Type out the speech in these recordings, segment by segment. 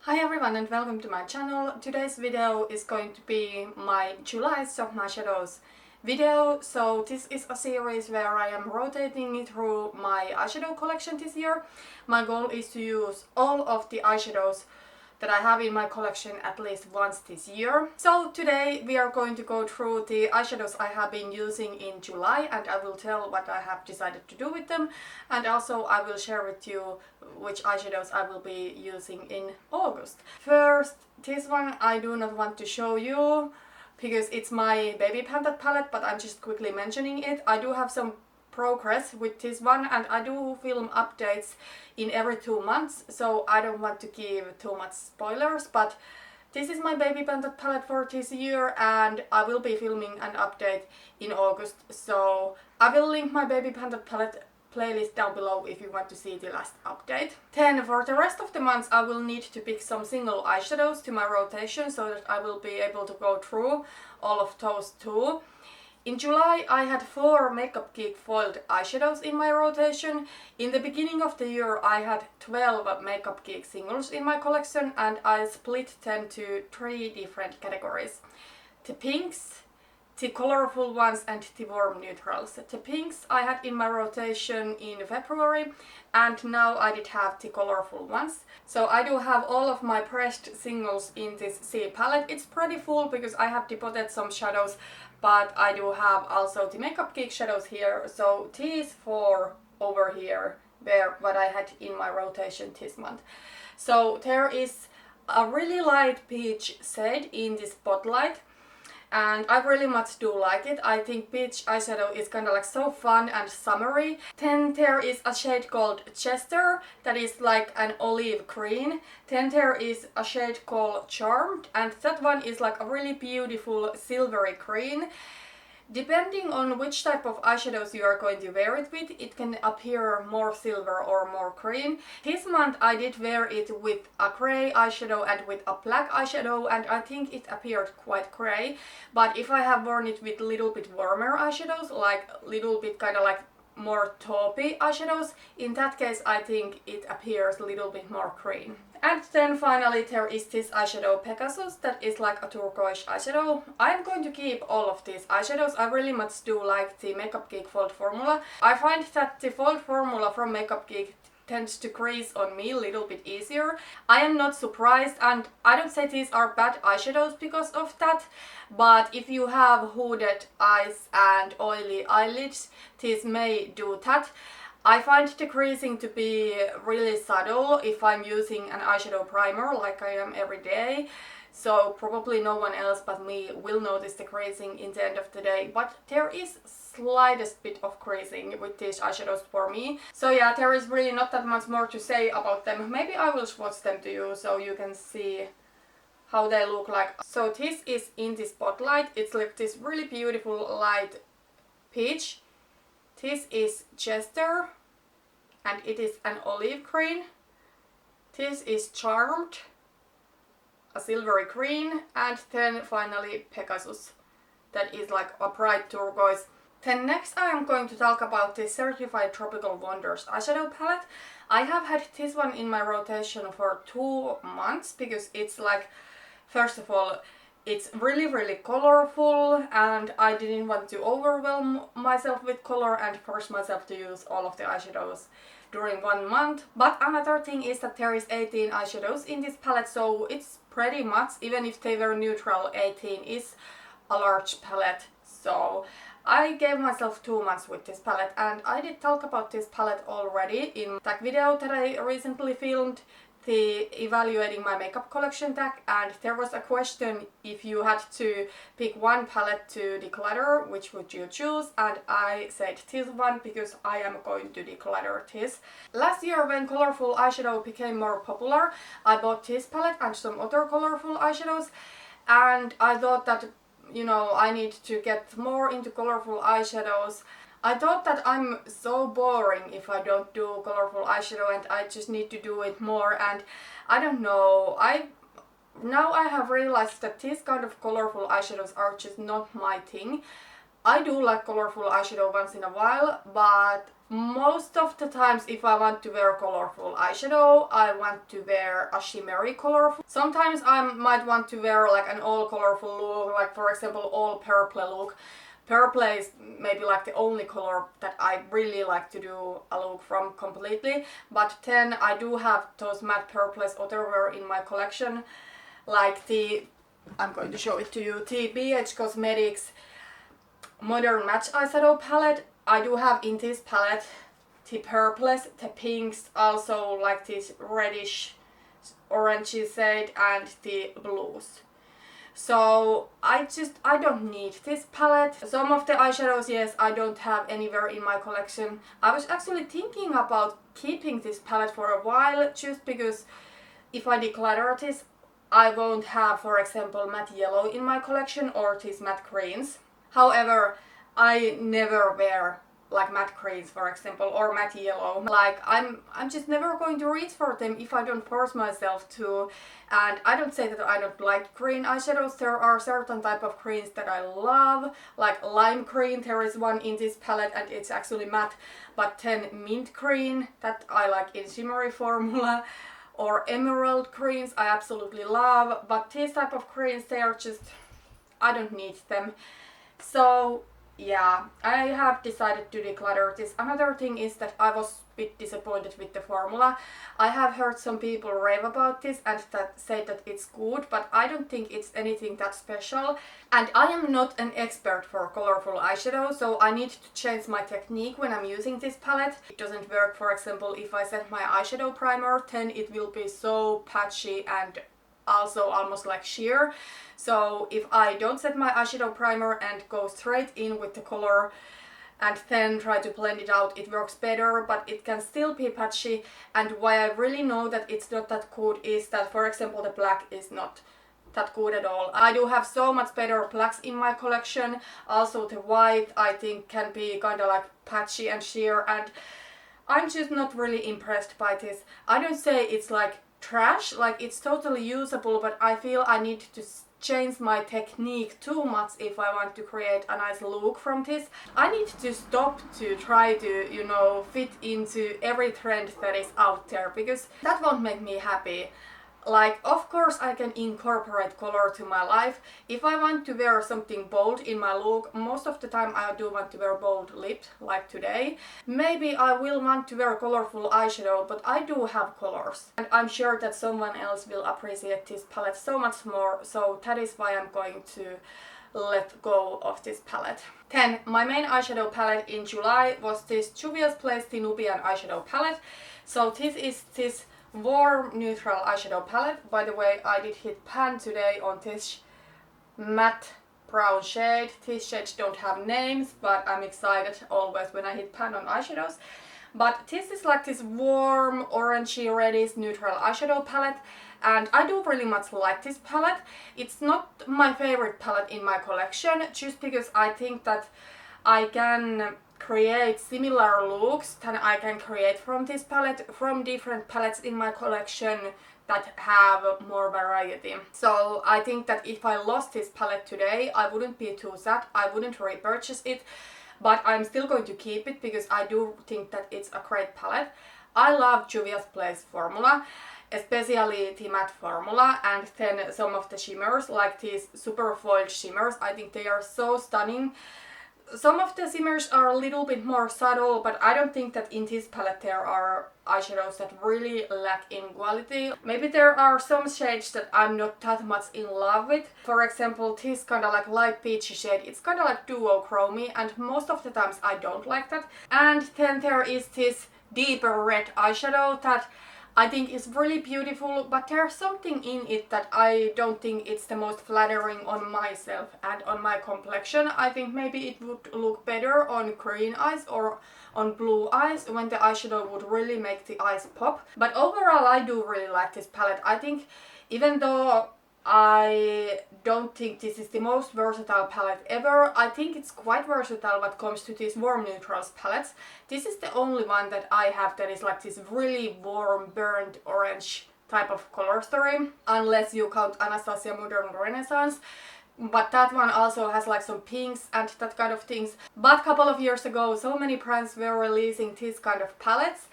Hi everyone and welcome to my channel. Today's video is going to be my July's of my shadows video. So this is a series where I am rotating through my eyeshadow collection this year. My goal is to use all of the eyeshadows that I have in my collection at least once this year. So today we are going to go through the eyeshadows I have been using in July, and I will tell what I have decided to do with them, and also I will share with you which eyeshadows I will be using in August. First, this one I do not want to show you because it's my Baby Panda palette, but I'm just quickly mentioning it. I do have some progress with this one, and I do film updates in every 2 months, so I don't want to give too much spoilers, but this is my Baby Panda palette for this year, and I will be filming an update in August, so I will link my Baby Panda palette playlist down below if you want to see the last update. Then for the rest of the months I will need to pick some single eyeshadows to my rotation so that I will be able to go through all of those too. In July I had 4 Makeup Geek foiled eyeshadows in my rotation. In the beginning of the year I had 12 Makeup Geek singles in my collection, and I split them to 3 different categories. The pinks, the colorful ones, and the warm neutrals. The pinks I had in my rotation in February, and now I did have the colorful ones. So I do have all of my pressed singles in this C palette. It's pretty full because I have depotted some shadows, but I do have also the Makeup Geek shadows here. So these 4 over here were what I had in my rotation this month. So there is a really light peach shade in this spotlight, and I really much do like it. I think peach eyeshadow is kind of like so fun and summery. Then there is a shade called Jester that is like an olive green. Then there is a shade called Charmed, and that one is like a really beautiful silvery green. Depending on which type of eyeshadows you are going to wear it with, it can appear more silver or more green. This month I did wear it with a grey eyeshadow and with a black eyeshadow, and I think it appeared quite grey. But if I have worn it with a little bit warmer eyeshadows, like a little bit kind of like more taupey eyeshadows, in that case I think it appears a little bit more green. And then finally there is this eyeshadow Pegasus that is like a turquoise eyeshadow. I'm going to keep all of these eyeshadows. I really much do like the Makeup Geek fold formula. I find that the fold formula from Makeup Geek tends to crease on me a little bit easier. I am not surprised, and I don't say these are bad eyeshadows because of that, but if you have hooded eyes and oily eyelids, this may do that. I find the creasing to be really subtle if I'm using an eyeshadow primer like I am every day. So probably no one else but me will notice the creasing in the end of the day, but there is slightest bit of creasing with these eyeshadows for me. So yeah, there is really not that much more to say about them. Maybe I will swatch them to you so you can see how they look like. So this is in the spotlight. It's like this really beautiful light peach. This is Jester, and it is an olive green. This is Charmed, a silvery green, and then finally Pegasus, that is like a bright turquoise. Then next I am going to talk about the Certifeye Tropical Wonders eyeshadow palette. I have had this one in my rotation for 2 months because it's like, first of all, it's really colorful, and I didn't want to overwhelm myself with color and force myself to use all of the eyeshadows during 1 month. But another thing is that there is 18 eyeshadows in this palette, so it's pretty much, even if they were neutral, 18 is a large palette. So I gave myself 2 months with this palette, and I did talk about this palette already in that video that I recently filmed, the evaluating my makeup collection tag, and there was a question if you had to pick one palette to declutter, which would you choose, and I said this one because I am going to declutter this. Last year when colorful eyeshadow became more popular, I bought this palette and some other colorful eyeshadows, and I thought that, you know, I need to get more into colorful eyeshadows. I thought that I'm so boring if I don't do colorful eyeshadow, and I just need to do it more, and I don't know, now I have realized that these kind of colorful eyeshadows are just not my thing. I do like colorful eyeshadow once in a while, but Most of the times if I want to wear colorful eyeshadow, I want to wear a shimmery colorful. Sometimes I might want to wear like an all colorful look, like for example all purple look. Purple is maybe like the only color that I really like to do a look from completely, but then I do have those matte purples otherwhere in my collection, like I'm going to show it to you, the BH Cosmetics Modern Match Eyeshadow Palette. I do have in this palette the purples, the pinks, also like this reddish orangey shade, and the blues. So I don't need this palette. Some of the eyeshadows, yes, I don't have anywhere in my collection. I was actually thinking about keeping this palette for a while, just because if I declutter this, I won't have, for example, matte yellow in my collection or these matte greens. However, I never wear like matte greens, for example, or matte yellow. Like I'm just never going to reach for them if I don't force myself to. And I don't say that I don't like green eyeshadows. There are certain type of greens that I love, like lime green. There is one in this palette and it's actually matte, but then mint green that I like in shimmery formula, or emerald greens I absolutely love. But these type of greens, they are just, I don't need them. So yeah, I have decided to declutter this. Another thing is that I was a bit disappointed with the formula. I have heard some people rave about this and that say that it's good, but I don't think it's anything that special. And I am not an expert for colorful eyeshadow, so I need to change my technique when I'm using this palette. It doesn't work, for example, if I set my eyeshadow primer, then it will be so patchy and also almost like sheer. So if I don't set my eyeshadow primer and go straight in with the color and then try to blend it out, it works better, but it can still be patchy. And why I really know that it's not that good is that, for example, the black is not that good at all. I do have so much better blacks in my collection. Also the white I think can be kind of like patchy and sheer, and I'm just not really impressed by this. I don't say it's like trash, like it's totally usable, but I feel I need to change my technique too much if I want to create a nice look from this. I need to stop to try to, you know, fit into every trend that is out there, because that won't make me happy. Like, of course I can incorporate color to my life. If I want to wear something bold in my look, most of the time I do want to wear bold lips, like today. Maybe I will want to wear colorful eyeshadow, but I do have colors. And I'm sure that someone else will appreciate this palette so much more, so that is why I'm going to let go of this palette. Then, my main eyeshadow palette in July was this Juvia's Place the Nubian eyeshadow palette. So this is this warm neutral eyeshadow palette. By the way, I did hit pan today on this matte brown shade. These shades don't have names, but I'm excited always when I hit pan on eyeshadows. But this is like this warm orangey reddish neutral eyeshadow palette, and I do really much like this palette. It's not my favorite palette in my collection, just because I think that I can create similar looks than I can create from this palette, from different palettes in my collection that have more variety. So I think that if I lost this palette today, I wouldn't be too sad, I wouldn't repurchase it, but I'm still going to keep it because I do think that it's a great palette. I love Juvia's Place formula, especially the matte formula, and then some of the shimmers, like these super foiled shimmers. I think they are so stunning. Some of the shimmers are a little bit more subtle, but I don't think that in this palette there are eyeshadows that really lack in quality. Maybe there are some shades that I'm not that much in love with. For example, this kind of like light peachy shade, it's kind of like duochromy, and most of the times I don't like that. And then there is this deeper red eyeshadow that I think is really beautiful, but there's something in it that I don't think it's the most flattering on myself and on my complexion. I think maybe it would look better on green eyes or on blue eyes when the eyeshadow would really make the eyes pop. But overall I do really like this palette. I think even though I don't think this is the most versatile palette ever, I think it's quite versatile when it comes to these warm neutrals palettes. This is the only one that I have that is like this really warm burnt orange type of color story, unless you count Anastasia Modern Renaissance. but that one also has like some pinks and that kind of things. But a couple of years ago, so many brands were releasing these kind of palettes.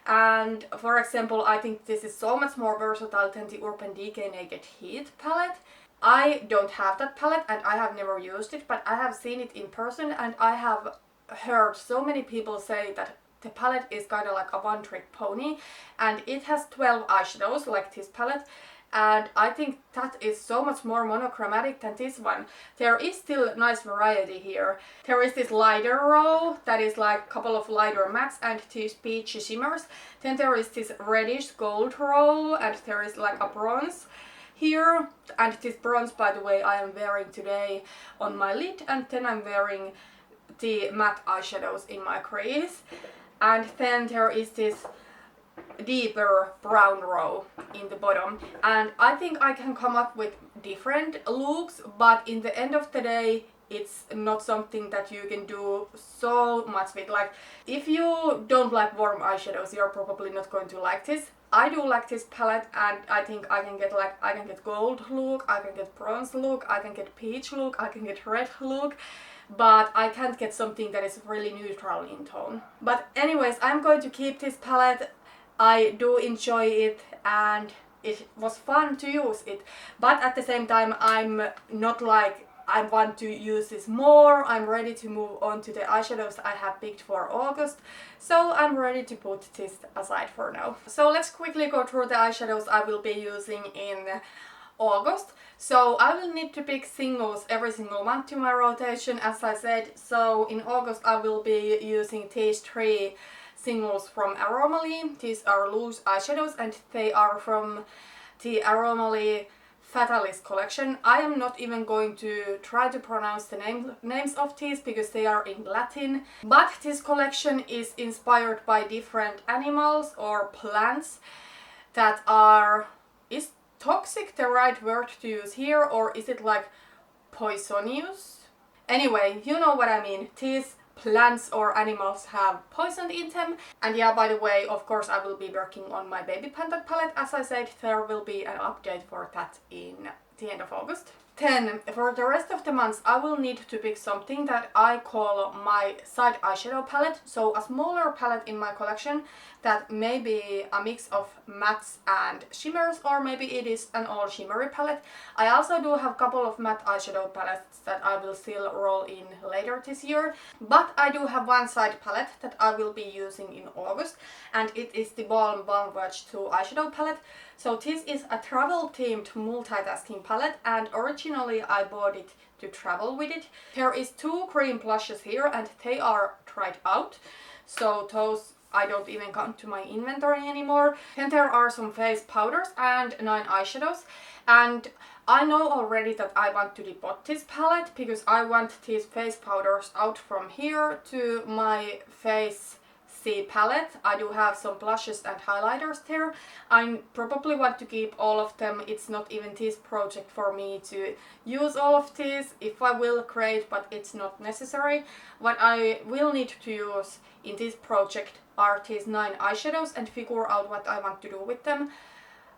And for example, I think this is so much more versatile than the Urban Decay Naked Heat palette. I don't have that palette and I have never used it, but I have seen it in person and I have heard so many people say that the palette is kind of like a one-trick pony, and it has 12 eyeshadows like this palette, and I think that is so much more monochromatic than this one. There is still nice variety here. There is this lighter row that is like a couple of lighter mattes and these peachy shimmers. Then there is this reddish gold row and there is like a bronze here, and this bronze, by the way, I am wearing today on my lid, and then I'm wearing the matte eyeshadows in my crease. And then there is this deeper brown row in the bottom, and I think I can come up with different looks, but in the end of the day it's not something that you can do so much with. Like, if you don't like warm eyeshadows, you're probably not going to like this. I do like this palette, and I think I can get gold look, I can get bronze look, I can get peach look, I can get red look, but I can't get something that is really neutral in tone. But anyways, I'm going to keep this palette. I do enjoy it and it was fun to use it, but at the same time I'm not like I want to use this more. I'm ready to move on to the eyeshadows I have picked for August, so I'm ready to put this aside for now. So let's quickly go through the eyeshadows I will be using in August. So I will need to pick singles every single month to my rotation, as I said. So in August I will be using these 3 singles from Aromaleigh. These are loose eyeshadows and they are from the Aromaleigh Fatalis collection. I am not even going to try to pronounce the names of these because they are in Latin, but this collection is inspired by different animals or plants that are... Is toxic the right word to use here, or is it like poisonous? Anyway, you know what I mean. These plants or animals have poison in them. And yeah, by the way, of course I will be working on my Baby Panda palette. As I said, there will be an update for that in the end of August. Then, for the rest of the months, I will need to pick something that I call my side eyeshadow palette. So a smaller palette in my collection that may be a mix of mattes and shimmers, or maybe it is an all shimmery palette. I also do have a couple of matte eyeshadow palettes that I will still roll in later this year. But I do have one side palette that I will be using in August, and it is the Balm Voyage 2 eyeshadow palette. So this is a travel themed multitasking palette, and originally I bought it to travel with it. There is 2 cream blushes here and they are tried out, so those I don't even count to my inventory anymore. Then there are some face powders and 9 eyeshadows, and I know already that I want to depot this palette because I want these face powders out from here to my face C palette. I do have some blushes and highlighters there. I probably want to keep all of them. It's not even this project for me to use all of these. If I will, great, but it's not necessary. What I will need to use in this project are these 9 eyeshadows and figure out what I want to do with them.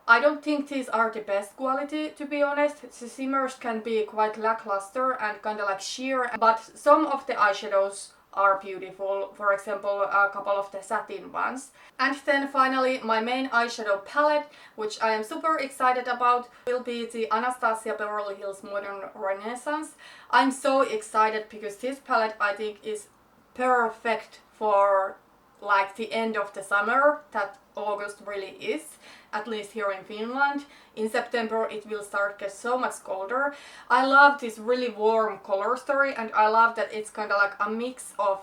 I don't think these are the best quality, to be honest. The shimmers can be quite lackluster and kind of like sheer, but some of the eyeshadows are beautiful, for example a couple of the satin ones. And then finally my main eyeshadow palette, which I am super excited about, will be the Anastasia Beverly Hills Modern Renaissance. I'm so excited because this palette I think is perfect for like the end of the summer that August really is, at least here in Finland. In September it will start to get so much colder. I love this really warm color story, and I love that it's kind of like a mix of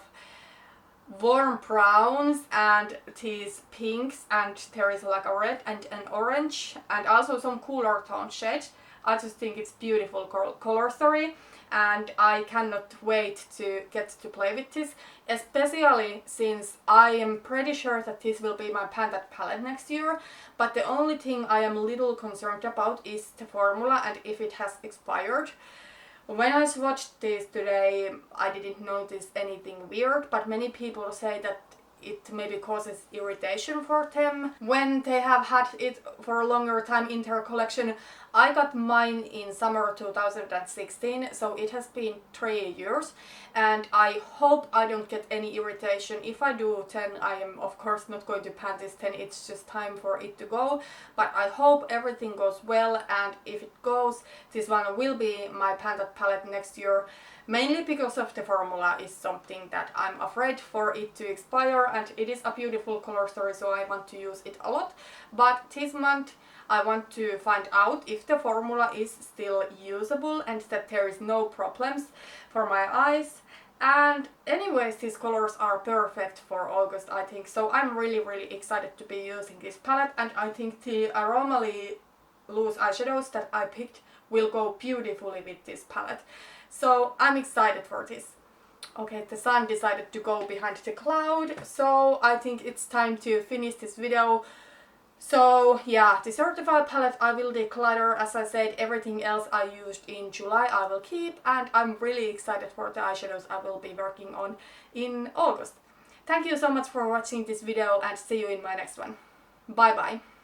warm browns and these pinks, and there is like a red and an orange and also some cooler tone shades. I just think it's beautiful color story, and I cannot wait to get to play with this, especially since I am pretty sure that this will be my Panda palette next year. But the only thing I am a little concerned about is the formula and if it has expired. When I swatched this today, I didn't notice anything weird, but many people say that it maybe causes irritation for them when they have had it for a longer time in their collection. I got mine in summer 2016, so it has been 3 years, and I hope I don't get any irritation. If I do, then I am of course not going to pan this, then it's just time for it to go. But I hope everything goes well, and if it goes, this one will be my painted palette next year. Mainly because of the formula is something that I'm afraid for it to expire, and it is a beautiful color story, so I want to use it a lot. But this month I want to find out if the formula is still usable and that there is no problems for my eyes. And anyways, these colors are perfect for August, I think, so I'm really excited to be using this palette, and I think the Aromaleigh loose eyeshadows that I picked will go beautifully with this palette. So I'm excited for this. Okay, the sun decided to go behind the cloud, so I think it's time to finish this video. So yeah, the Certifeye palette I will declutter. As I said, everything else I used in July I will keep, and I'm really excited for the eyeshadows I will be working on in August. Thank you so much for watching this video, and see you in my next one. Bye bye!